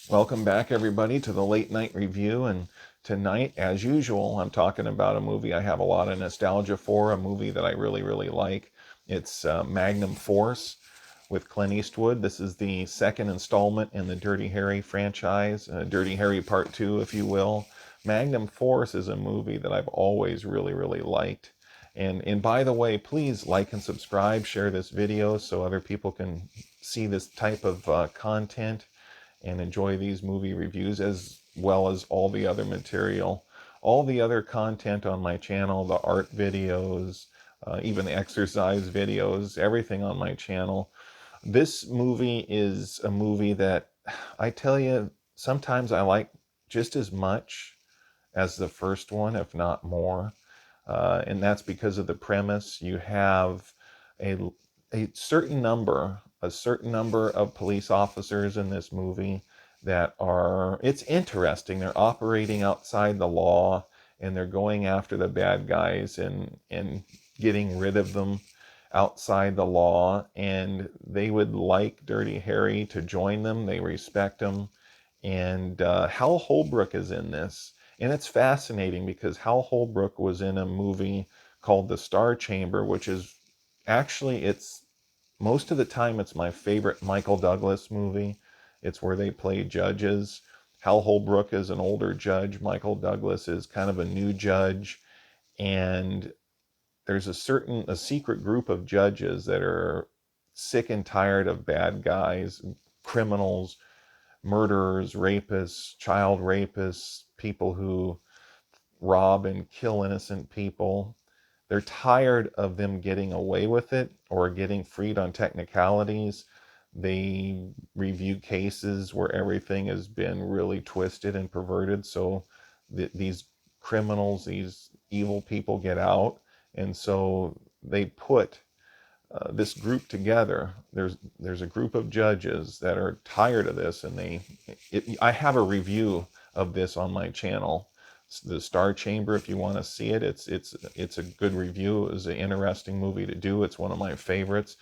Welcome back, everybody, to the late night review. And tonight, as usual, I'm talking about a movie I have a lot of nostalgia for, a movie that I really, really like. It's Magnum Force with Clint Eastwood. This is the second installment in the Dirty Harry franchise, Dirty Harry Part 2, if you will. Magnum Force is a movie that I've always really, really liked. And by the way, please like and subscribe, share this video so other people can see this type of content and enjoy these movie reviews as well as all the other material. All the other content on my channel, the art videos, even the exercise videos, everything on my channel. This movie is a movie that I tell you, sometimes I like just as much as the first one, if not more. And that's because of the premise. You have a, a certain number of police officers in this movie that are, it's interesting. They're operating outside the law and they're going after the bad guys and getting rid of them outside the law. And they would like Dirty Harry to join them. They respect him. And Hal Holbrook is in this. And it's fascinating because Hal Holbrook was in a movie called The Star Chamber, which is actually, it's most of the time, it's my favorite Michael Douglas movie. It's where they play judges. Hal Holbrook is an older judge. Michael Douglas is kind of a new judge. And there's a secret group of judges that are sick and tired of bad guys, criminals, murderers, rapists, child rapists, people who rob and kill innocent people. They're tired of them getting away with it or getting freed on technicalities. They review cases where everything has been really twisted and perverted. So these criminals, these evil people get out. And so they put this group together. There's a group of judges that are tired of this, and I have a review of this on my channel, the Star Chamber. If you want to see it, it's a good review. It was an interesting movie to do. It's one of my favorites.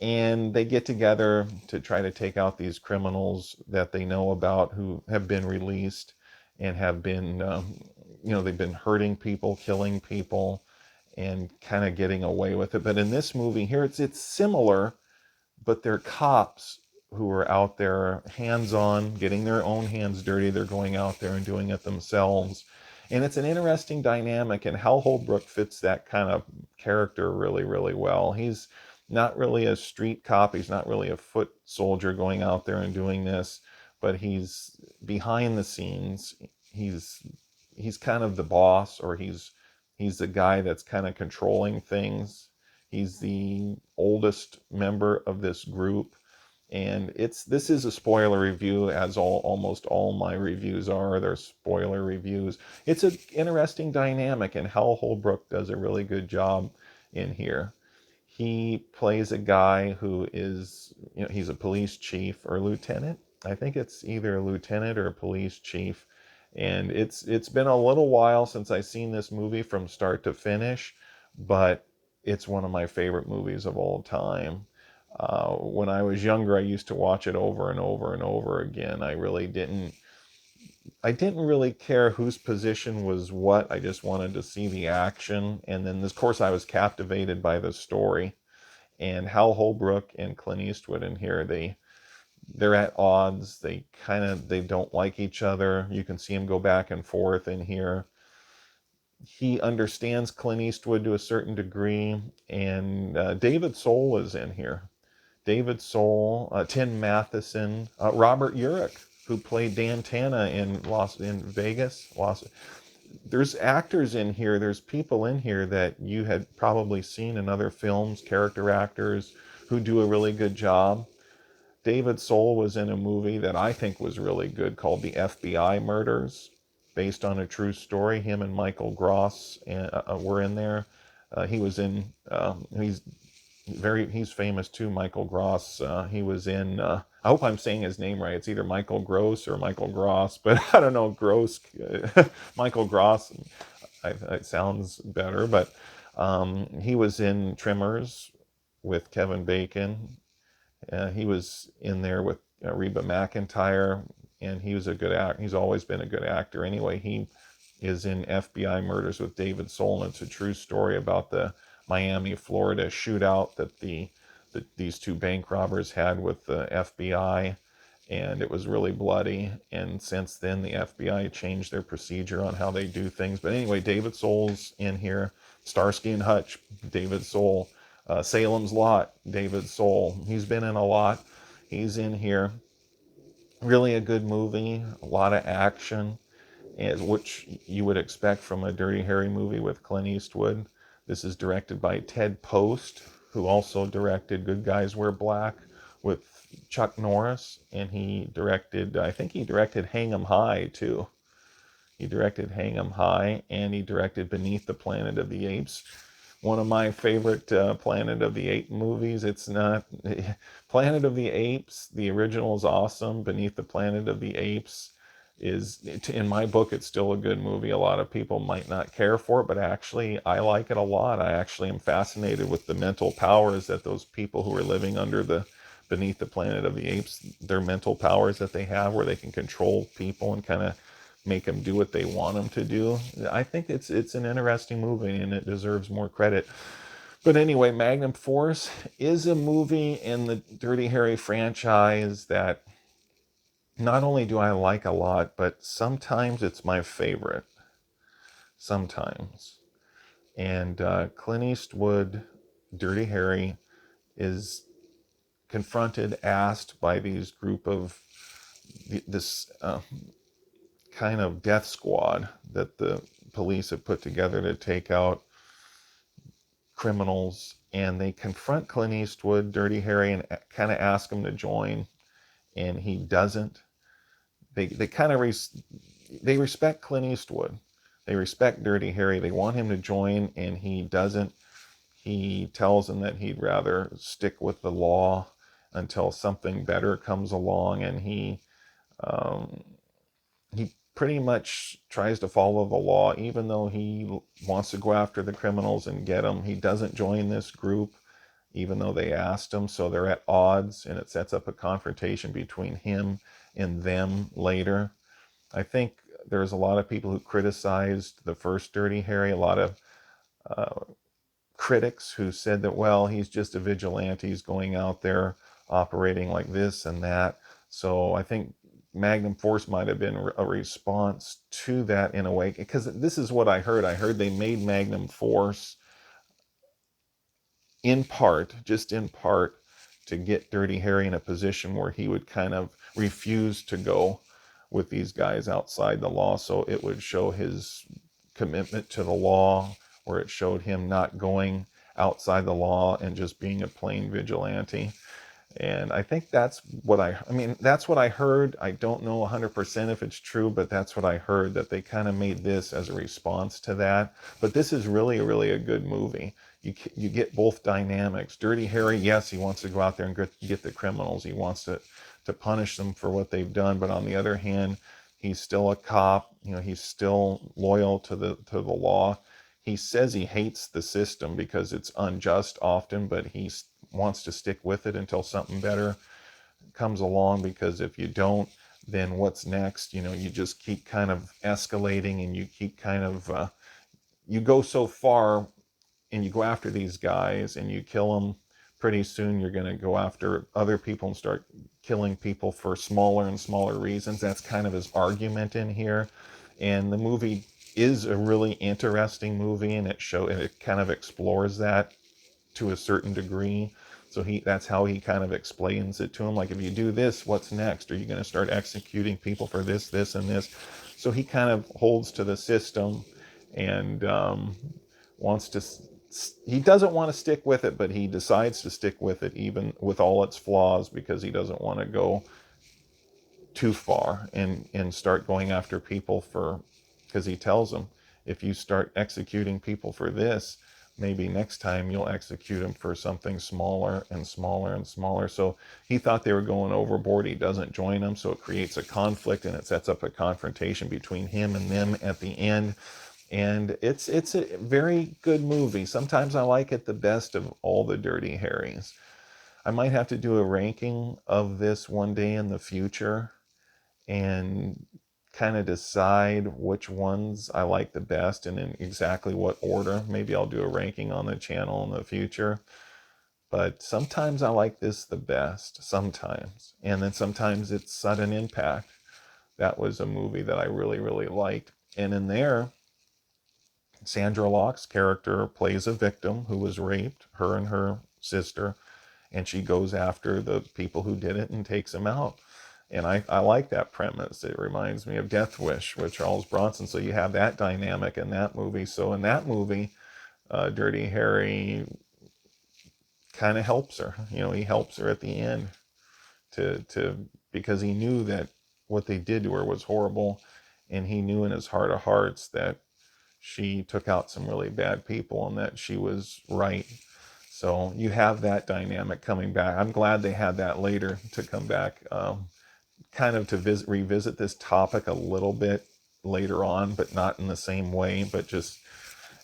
And they get together to try to take out these criminals that they know about who have been released and have been, they've been hurting people, killing people, and kind of getting away with it. But in this movie here, it's similar, but they're cops who are out there hands-on, getting their own hands dirty. They're going out there and doing it themselves. And it's an interesting dynamic, and Hal Holbrook fits that kind of character really, really well. He's not really a street cop. He's not really a foot soldier going out there and doing this, but he's behind the scenes. He's kind of the boss, or he's the guy that's kind of controlling things. He's the oldest member of this group. And this is a spoiler review, as almost all my reviews are. They're spoiler reviews. It's an interesting dynamic, and Hal Holbrook does a really good job in here. He plays a guy who is, he's a police chief or lieutenant. I think it's either a lieutenant or a police chief. And it's been a little while since I've seen this movie from start to finish, but it's one of my favorite movies of all time. When I was younger, I used to watch it over and over and over again. I didn't really care whose position was what. I just wanted to see the action. And then, of course, I was captivated by the story. And Hal Holbrook and Clint Eastwood in here, they're at odds. They don't like each other. You can see them go back and forth in here. He understands Clint Eastwood to a certain degree. And David Soul is in here. David Soul, Tim Matheson, Robert Urich, who played Dan Tana in Vegas. There's actors in here. There's people in here that you had probably seen in other films, character actors who do a really good job. David Soul was in a movie that I think was really good called The FBI Murders, based on a true story. Him and Michael Gross were in there. He was in. He's famous too, Michael Gross. He was in. I hope I'm saying his name right. It's either Michael Gross or Michael Gross, but I don't know. Gross, Michael Gross. It sounds better, but he was in Tremors with Kevin Bacon. He was in there with Reba McEntire and he was a good actor. He's always been a good actor. Anyway, he is in FBI Murders with David Soul, and it's a true story about the Miami, Florida shootout that these two bank robbers had with the FBI, and it was really bloody. And since then, the FBI changed their procedure on how they do things. But anyway, David Soul's in here. Starsky and Hutch, David Soul. Salem's Lot, David Soul. He's been in a lot. He's in here. Really a good movie. A lot of action, which you would expect from a Dirty Harry movie with Clint Eastwood. This is directed by Ted Post, who also directed Good Guys Wear Black with Chuck Norris, and I think he directed Hang 'em High too. He directed Hang 'em High, and he directed Beneath the Planet of the Apes. One of my favorite Planet of the Apes movies. It's not Planet of the Apes. The original is awesome. Beneath the Planet of the Apes is, in my book, it's still a good movie. A lot of people might not care for it, but actually I like it a lot. I actually am fascinated with the mental powers that those people who are living under the Beneath the Planet of the Apes, their mental powers that they have, where they can control people and kind of make them do what they want them to do. I think it's an interesting movie, and it deserves more credit. But anyway, Magnum Force is a movie in the Dirty Harry franchise that not only do I like a lot, but sometimes it's my favorite. Sometimes. And Clint Eastwood, Dirty Harry, is confronted, asked by these group of this kind of death squad that the police have put together to take out criminals, and they confront Clint Eastwood, Dirty Harry, and kind of ask him to join, and he doesn't. They kind of they respect Clint Eastwood, they respect Dirty Harry, they want him to join, and he doesn't. He tells them that he'd rather stick with the law until something better comes along, and he pretty much tries to follow the law, even though he wants to go after the criminals and get them. He doesn't join this group, even though they asked him. So they're at odds, and it sets up a confrontation between him and them later. I think there's a lot of people who criticized the first Dirty Harry, a lot of critics who said that, well, he's just a vigilante, he's going out there operating like this and that. So I think Magnum Force might have been a response to that in a way, because this is what I heard. I heard they made Magnum Force in part, just in part, to get Dirty Harry in a position where he would kind of refuse to go with these guys outside the law. So it would show his commitment to the law, where it showed him not going outside the law and just being a plain vigilante. And I think that's what that's what I heard. I don't know 100% if it's true, but that's what I heard, that they kind of made this as a response to that. But this is really, really a good movie. You get both dynamics. Dirty Harry, yes, he wants to go out there and get the criminals. He wants to punish them for what they've done. But on the other hand, he's still a cop. He's still loyal to the law. He says he hates the system because it's unjust often, but he wants to stick with it until something better comes along, because if you don't, then what's next? You just keep kind of escalating, and you keep kind of, you go so far and you go after these guys and you kill them. Pretty soon you're going to go after other people and start killing people for smaller and smaller reasons. That's kind of his argument in here. And the movie is a really interesting movie, and it kind of explores that to a certain degree. So that's how he kind of explains it to him. Like, if you do this, what's next? Are you going to start executing people for this, this, and this? So he kind of holds to the system, and he doesn't want to stick with it, but he decides to stick with it even with all its flaws, because he doesn't want to go too far and start going after people because he tells them, if you start executing people for this, maybe next time you'll execute them for something smaller and smaller and smaller. So he thought they were going overboard. He doesn't join them, so it creates a conflict, and it sets up a confrontation between him and them at the end. And it's a very good movie. Sometimes I like it the best of all the Dirty Harrys. I might have to do a ranking of this one day in the future, and kind of decide which ones I like the best and in exactly what order. Maybe I'll do a ranking on the channel in the future. But sometimes I like this the best, sometimes. And then sometimes it's Sudden Impact. That was a movie that I really, really liked. And in there, Sandra Locke's character plays a victim who was raped, her and her sister, and she goes after the people who did it and takes them out. And I like that premise. It reminds me of Death Wish with Charles Bronson. So you have that dynamic in that movie. So in that movie, Dirty Harry kind of helps her. You know, he helps her at the end to because he knew that what they did to her was horrible, and he knew in his heart of hearts that she took out some really bad people and that she was right. So you have that dynamic coming back. I'm glad they had that later to come back, kind of to revisit this topic a little bit later on, but not in the same way. But just,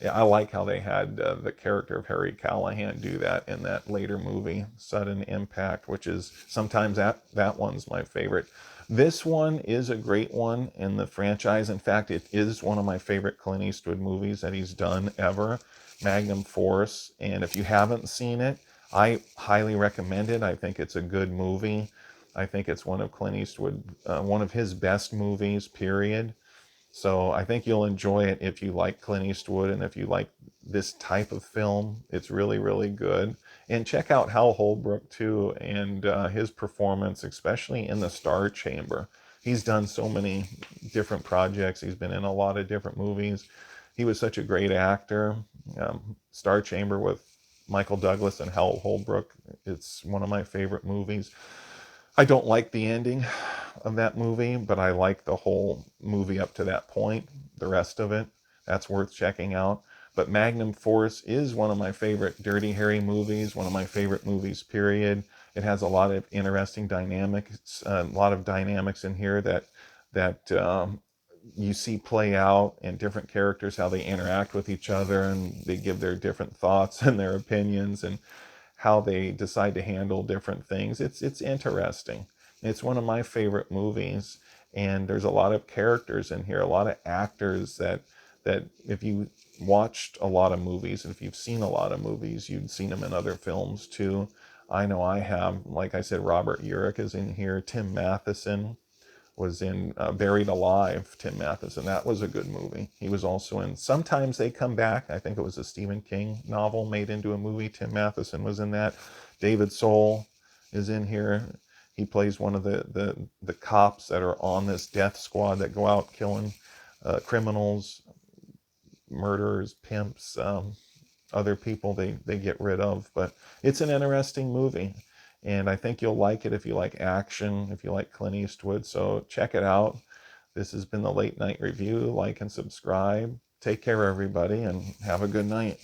yeah, I like how they had the character of Harry Callahan do that in that later movie, Sudden Impact, which is sometimes that one's my favorite. This one is a great one in the franchise. In fact, it is one of my favorite Clint Eastwood movies that he's done ever, Magnum Force. And if you haven't seen it, I highly recommend it. I think it's a good movie. I think it's one of Clint Eastwood, one of his best movies, period. So I think you'll enjoy it if you like Clint Eastwood and if you like this type of film. It's really, really good. And check out Hal Holbrook too, and his performance, especially in the Star Chamber. He's done so many different projects. He's been in a lot of different movies. He was such a great actor. Star Chamber with Michael Douglas and Hal Holbrook. It's one of my favorite movies. I don't like the ending of that movie, but I like the whole movie up to that point. The rest of it, that's worth checking out. But Magnum Force is one of my favorite Dirty Harry movies, one of my favorite movies, period. It has a lot of interesting dynamics, a lot of dynamics in here that you see play out, and different characters, how they interact with each other, and they give their different thoughts and their opinions, and how they decide to handle different things. It's interesting. It's one of my favorite movies, and there's a lot of characters in here, a lot of actors that if you watched a lot of movies and if you've seen a lot of movies, you've seen them in other films too. I know I have. Like I said, Robert Urich is in here. Tim Matheson was in Buried Alive, Tim Matheson. That was a good movie. He was also in Sometimes They Come Back. I think it was a Stephen King novel made into a movie. Tim Matheson was in that. David Soul is in here. He plays one of the cops that are on this death squad that go out killing criminals, murderers, pimps, other people they get rid of. But it's an interesting movie. And I think you'll like it if you like action, if you like Clint Eastwood. So check it out. This has been the Late Night Review. Like and subscribe. Take care, everybody, and have a good night.